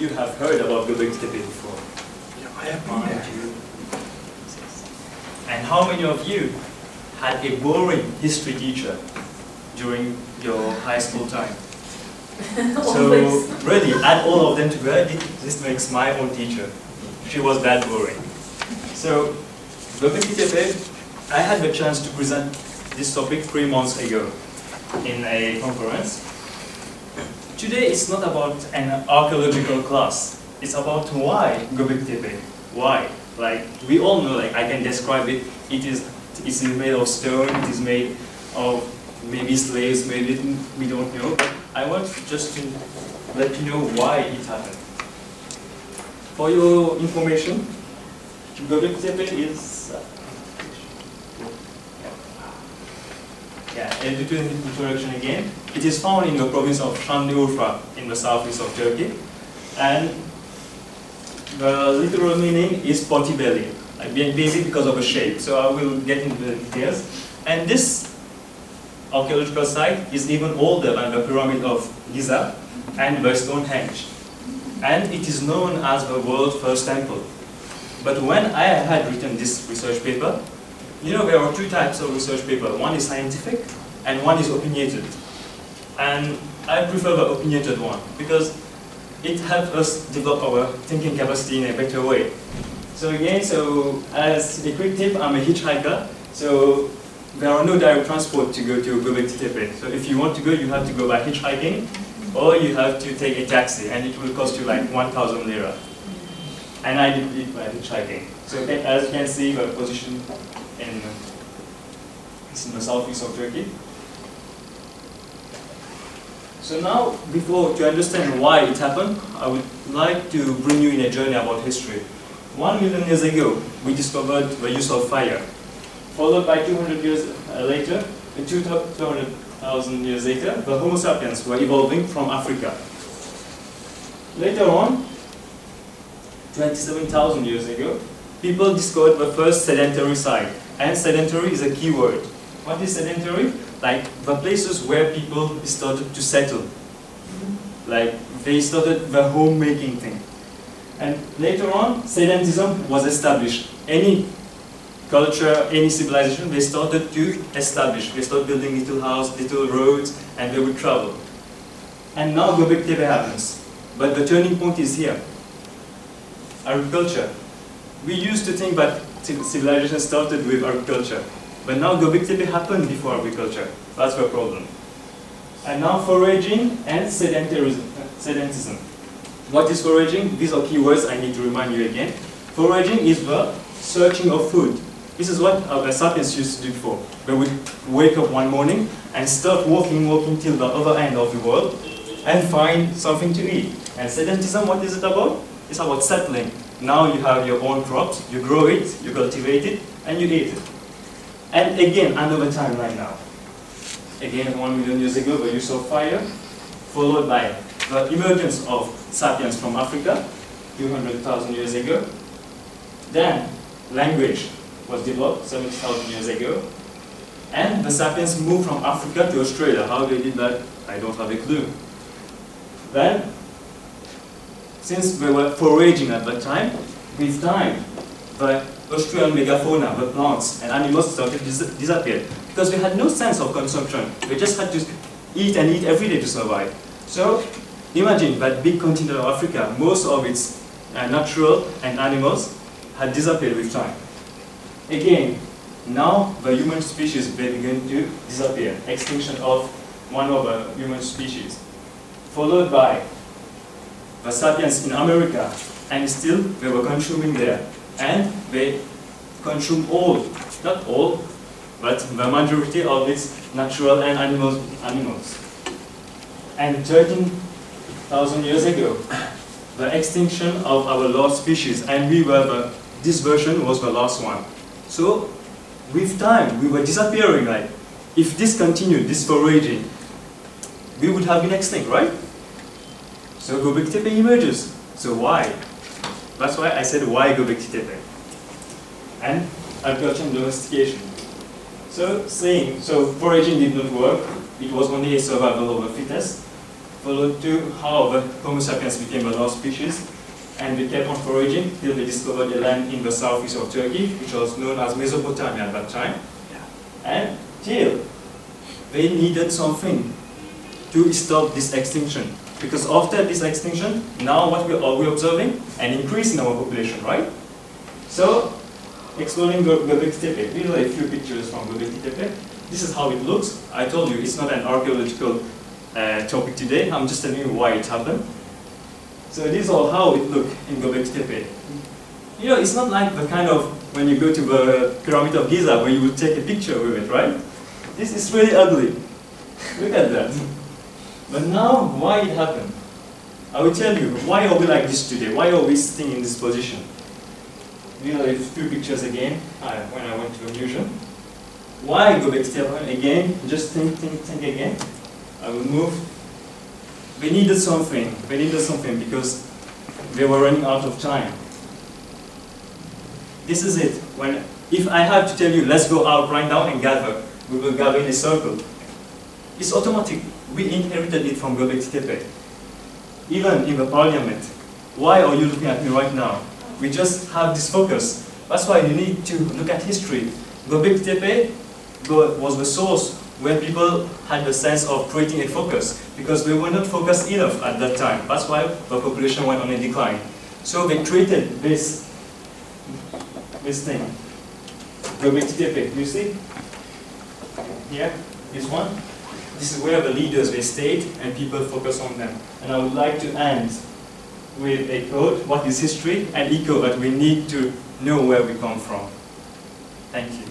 of you have heard about Göbeklitepe before? Yeah, I have been there. And how many of you had a boring history teacher during your high school time? So really, add all of them together, this makes my own teacher. She was that boring. So, Göbeklitepe, I had the chance to present this topic 3 months ago in a conference. Today it's not about an archaeological class. It's about why Göbeklitepe. Why? Like we all know, like I can describe it. It's made of stone. It is made of maybe slaves made it. We don't know. But I want just to let you know why it happened. For your information, Göbeklitepe is. A little introduction again. It is found in the province of Şanlıurfa in the southeast of Turkey, and the literal meaning is potty belly, like basically because of the shape. So I will get into the details. And this archaeological site is even older than the pyramid of Giza and the Stonehenge, and it is known as the world's first temple. But when I had written this research paper, you know, there are 2 types of research paper. One is scientific, and one is opinionated. And I prefer the opinionated one, because it helps us develop our thinking capacity in a better way. So again, as a quick tip, I'm a hitchhiker, so there are no direct transport to go to Göbeklitepe. So if you want to go, you have to go by hitchhiking, or you have to take a taxi, and it will cost you like 1,000 lira. And I did it by hitchhiking. So as you can see, the position it's in the southeast of Turkey. So now, to understand why it happened, I would like to bring you in a journey about history. 1 million years ago, we discovered the use of fire. Followed by 200 years later, 200,000 years later, the Homo sapiens were evolving from Africa. Later on, 27,000 years ago, people discovered the first sedentary site. And sedentary is a key word. What is sedentary? Like the places where people started to settle. Like they started the homemaking thing. And later on, sedentism was established. Any culture, any civilization, they started to establish. They started building little houses, little roads, and they would travel. And now Göbeklitepe happens. But the turning point is here. Agriculture. We used to think that civilization started with agriculture, but now Göbeklitepe happened before agriculture. That's the problem. And now foraging and sedentism. What is foraging? These are keywords I need to remind you again. Foraging is the searching of food. This is what our sapiens used to do before. They would wake up one morning and start walking till the other end of the world and find something to eat. And sedentism, what is it about? It's about settling. Now you have your own crops, you grow it, you cultivate it, and you eat it. And again, another timeline now. Again, 1 million years ago, the use of fire, followed by the emergence of sapiens from Africa, 200,000 years ago. Then, language was developed 70,000 years ago. And the sapiens moved from Africa to Australia. How they did that, I don't have a clue. Then, since we were foraging at that time, with time, the Australian megafauna, the plants and animals started to disappear because we had no sense of consumption. We just had to eat and eat every day to survive. So imagine that big continent of Africa, most of its natural and animals had disappeared with time. Again, now the human species began to disappear. Extinction of one of the human species, followed by the sapiens in America, and still they were consuming there. And they consume all, not all, but the majority of its natural and animals. And 13,000 years ago, the extinction of our last species, and this version was the last one. So, with time, we were disappearing. Like, if this continued, this foraging, we would have been extinct, right? So Göbeklitepe emerges. So why? That's why I said why Göbeklitepe. And agriculture and domestication. So foraging did not work. It was only a survival of the fittest. followed to how the Homo sapiens became a lost species, and they kept on foraging till they discovered a land in the southeast of Turkey, which was known as Mesopotamia at that time. And till they needed something to stop this extinction. Because after this extinction, now what are we observing? An increase in our population, right? So, exploring Göbeklitepe, these are a few pictures from Göbeklitepe. This is how it looks. I told you it's not an archaeological topic today. I'm just telling you why it happened. So this is all how it looked in Göbeklitepe. You know, it's not like the kind of when you go to the Pyramid of Giza where you would take a picture with it, right? This is really ugly. Look at that. But now, why it happened? I will tell you, why are we like this today? Why are we sitting in this position? These are a few pictures again, when I went to a museum. Why Göbeklitepe? Again, just think again. I will move. They needed something because they were running out of time. This is it. If I have to tell you, let's go out right now and gather, we will gather in a circle. It's automatic. We inherited it from Göbeklitepe. Even in the parliament. Why are you looking at me right now? We just have this focus. That's why you need to look at history. Göbeklitepe was the source where people had the sense of creating a focus, because they were not focused enough at that time. That's why the population went on a decline. So they created this thing, Göbeklitepe. You see? Here, this one. This is where the leaders, they stayed, and people focus on them. And I would like to end with a quote, what is history? And echo that we need to know where we come from. Thank you.